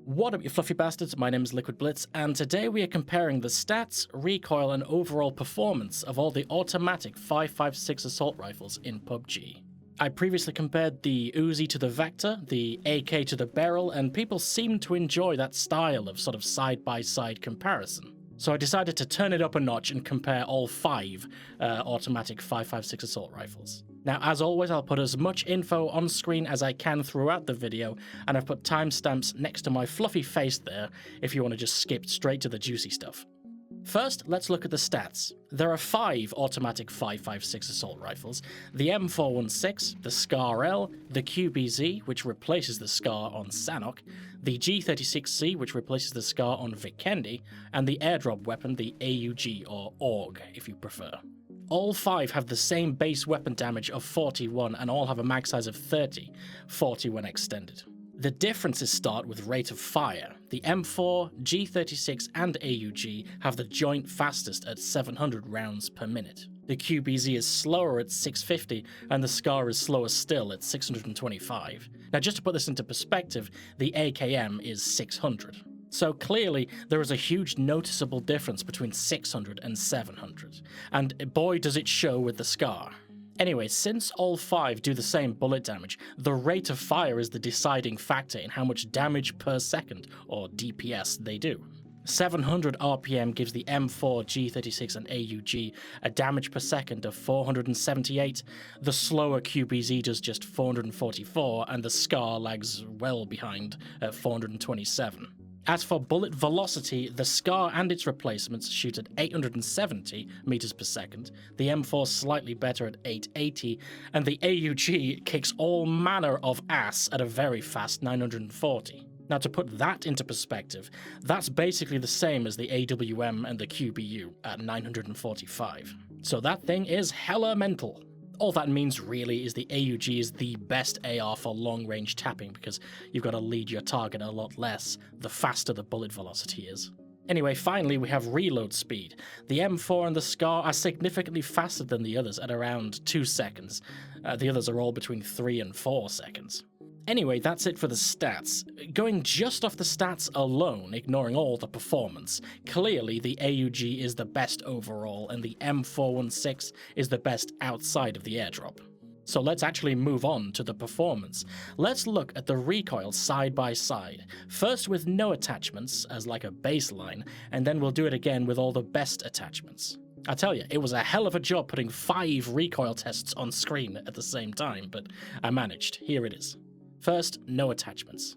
What up, you fluffy bastards? My name is Liquid Blitz, and today we are comparing the stats, recoil, and overall performance of all the automatic 5.56 assault rifles in PUBG. I previously compared the Uzi to the Vector, the AK to the Beryl, and people seemed to enjoy that style of sort of side-by-side comparison. So I decided to turn it up a notch and compare all 5 automatic 5.56 assault rifles. Now, as always, I'll put as much info on screen as I can throughout the video, and I've put timestamps next to my fluffy face there if you want to just skip straight to the juicy stuff. First, let's look at the stats. There are 5 automatic 5.56 assault rifles: the M416, the SCAR-L, the QBZ, which replaces the SCAR on Sanhok, the G36C, which replaces the SCAR on Vikendi, and the airdrop weapon, the AUG, or AUG, if you prefer. All 5 have the same base weapon damage of 41 and all have a mag size of 30, 40 when extended. The differences start with rate of fire. The M4, G36 and AUG have the joint fastest at 700 rounds per minute. The QBZ is slower at 650 and the SCAR is slower still at 625. Now, just to put this into perspective, the AKM is 600. So clearly, there is a huge noticeable difference between 600 and 700, and boy does it show with the SCAR. Anyway, since all 5 do the same bullet damage, the rate of fire is the deciding factor in how much damage per second, or DPS, they do. 700 RPM gives the M4, G36 and AUG a damage per second of 478, the slower QBZ does just 444, and the SCAR lags well behind at 427. As for bullet velocity, the SCAR and its replacements shoot at 870 meters per second, the M4 slightly better at 880, and the AUG kicks all manner of ass at a very fast 940. Now, to put that into perspective, that's basically the same as the AWM and the QBU at 945. So that thing is hella mental. All that means really is the AUG is the best AR for long-range tapping because you've got to lead your target a lot less the faster the bullet velocity is. Anyway, finally we have reload speed. The M4 and the SCAR are significantly faster than the others at around 2 seconds. The others are all between 3 and 4 seconds. Anyway, that's it for the stats. Going just off the stats alone, ignoring all the performance, clearly the AUG is the best overall and the M416 is the best outside of the airdrop. So let's actually move on to the performance. Let's look at the recoil side by side, first with no attachments as like a baseline, and then we'll do it again with all the best attachments. I tell you, it was a hell of a job putting 5 recoil tests on screen at the same time, but I managed. Here it is. First, no attachments.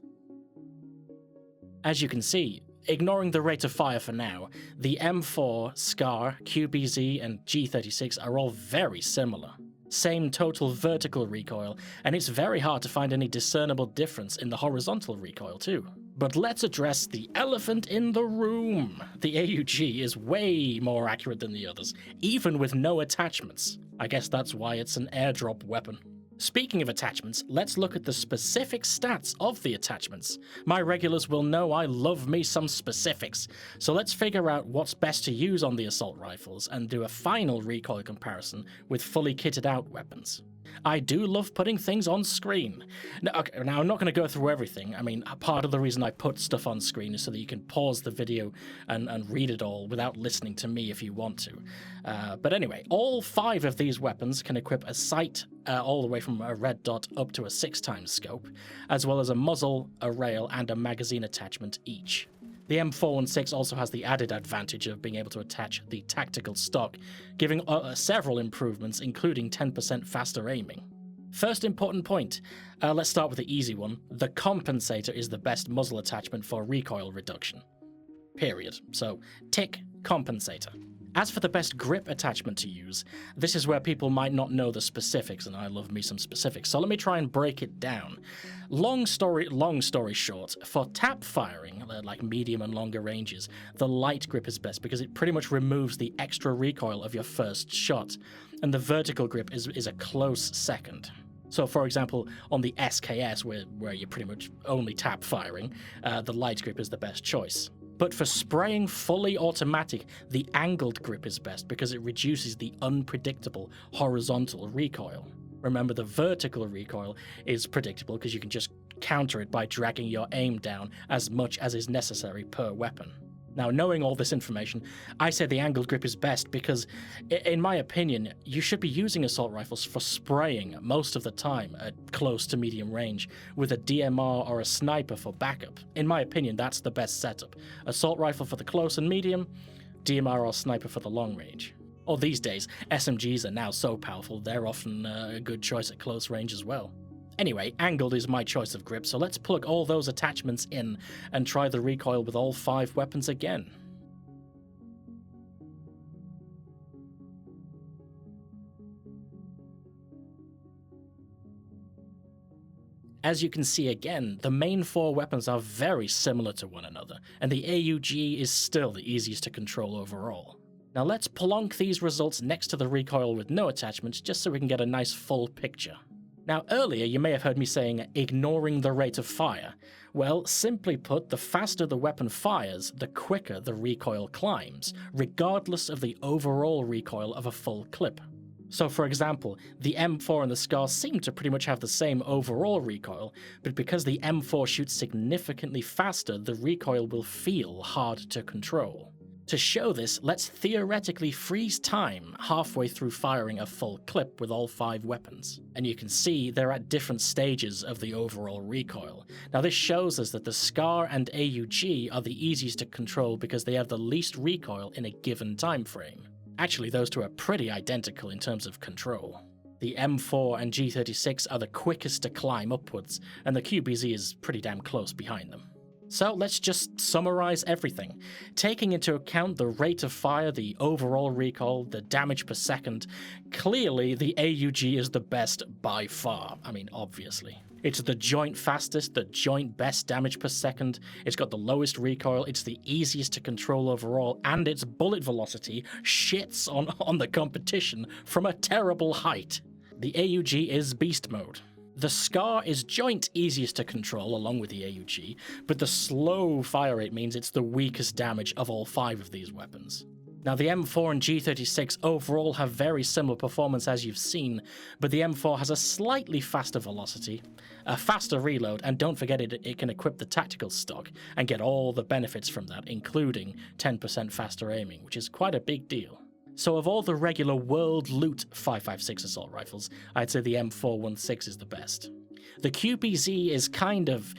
As you can see, ignoring the rate of fire for now, the M4, SCAR, QBZ, and G36 are all very similar. Same total vertical recoil, and it's very hard to find any discernible difference in the horizontal recoil too. But let's address the elephant in the room. The AUG is way more accurate than the others, even with no attachments. I guess that's why it's an airdrop weapon. Speaking of attachments, let's look at the specific stats of the attachments. My regulars will know I love me some specifics, so let's figure out what's best to use on the assault rifles and do a final recoil comparison with fully kitted out weapons. I do love putting things on screen. Now, I'm not going to go through everything. I mean, part of the reason I put stuff on screen is so that you can pause the video and read it all without listening to me if you want to. But anyway, all 5 of these weapons can equip a sight all the way from a red dot up to a 6x scope, as well as a muzzle, a rail, and a magazine attachment each. The M416 also has the added advantage of being able to attach the tactical stock, giving several improvements, including 10% faster aiming. First important point, let's start with the easy one. The compensator is the best muzzle attachment for recoil reduction. Period. So, tick compensator. As for the best grip attachment to use, this is where people might not know the specifics, and I love me some specifics, so let me try and break it down. Long story short, for tap firing, like medium and longer ranges, the light grip is best because it pretty much removes the extra recoil of your first shot, and the vertical grip is a close second. So for example, on the SKS, where you're pretty much only tap firing, the light grip is the best choice. But for spraying fully automatic, the angled grip is best because it reduces the unpredictable horizontal recoil. Remember, the vertical recoil is predictable because you can just counter it by dragging your aim down as much as is necessary per weapon. Now, knowing all this information, I say the angled grip is best because, in my opinion, you should be using assault rifles for spraying most of the time at close to medium range, with a DMR or a sniper for backup. In my opinion, that's the best setup. Assault rifle for the close and medium, DMR or sniper for the long range. Or these days, SMGs are now so powerful, they're often a good choice at close range as well. Anyway, angled is my choice of grip, so let's plug all those attachments in and try the recoil with all 5 weapons again. As you can see again, the main 4 weapons are very similar to one another, and the AUG is still the easiest to control overall. Now let's plonk these results next to the recoil with no attachments just so we can get a nice full picture. Now earlier you may have heard me saying ignoring the rate of fire. Well, simply put, the faster the weapon fires, the quicker the recoil climbs, regardless of the overall recoil of a full clip. So for example, the M4 and the SCAR seem to pretty much have the same overall recoil, but because the M4 shoots significantly faster, the recoil will feel hard to control. To show this, let's theoretically freeze time halfway through firing a full clip with all 5 weapons. And you can see they're at different stages of the overall recoil. Now this shows us that the SCAR and AUG are the easiest to control because they have the least recoil in a given time frame. Actually, those two are pretty identical in terms of control. The M4 and G36 are the quickest to climb upwards, and the QBZ is pretty damn close behind them. So let's just summarize everything. Taking into account the rate of fire, the overall recoil, the damage per second, clearly the AUG is the best by far. I mean, obviously. It's the joint fastest, the joint best damage per second, it's got the lowest recoil, it's the easiest to control overall, and its bullet velocity shits on the competition from a terrible height. The AUG is beast mode. The SCAR is joint easiest to control along with the AUG, but the slow fire rate means it's the weakest damage of all 5 of these weapons. Now the M4 and G36 overall have very similar performance as you've seen, but the M4 has a slightly faster velocity, a faster reload, and don't forget it can equip the tactical stock and get all the benefits from that, including 10% faster aiming, which is quite a big deal. So of all the regular world loot 5.56 assault rifles, I'd say the M416 is the best. The QBZ is kind of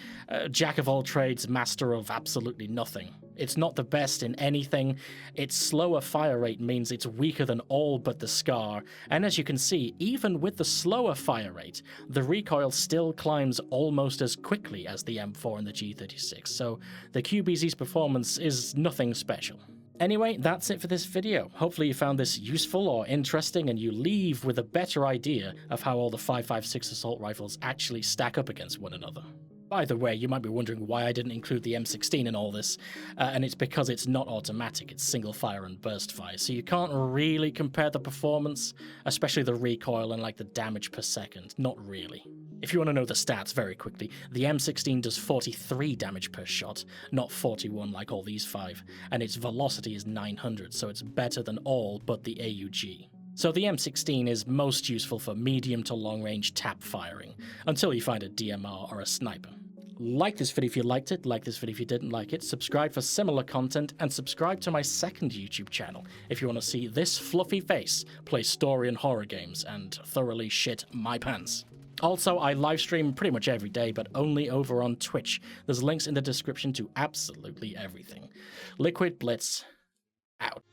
jack of all trades, master of absolutely nothing. It's not the best in anything, its slower fire rate means it's weaker than all but the SCAR, and as you can see, even with the slower fire rate, the recoil still climbs almost as quickly as the M4 and the G36, so the QBZ's performance is nothing special. Anyway, that's it for this video. Hopefully you found this useful or interesting and you leave with a better idea of how all the 5.56 assault rifles actually stack up against one another. By the way, you might be wondering why I didn't include the M16 in all this, and it's because it's not automatic, it's single fire and burst fire, so you can't really compare the performance, especially the recoil and like the damage per second, not really. If you want to know the stats very quickly, the M16 does 43 damage per shot, not 41 like all these 5, and its velocity is 900, so it's better than all but the AUG. So the M16 is most useful for medium to long range tap firing, until you find a DMR or a sniper. Like this video if you liked it, like this video if you didn't like it, subscribe for similar content, and subscribe to my second YouTube channel if you want to see this fluffy face play story and horror games and thoroughly shit my pants. Also, I livestream pretty much every day, but only over on Twitch. There's links in the description to absolutely everything. Liquid Blitz, out.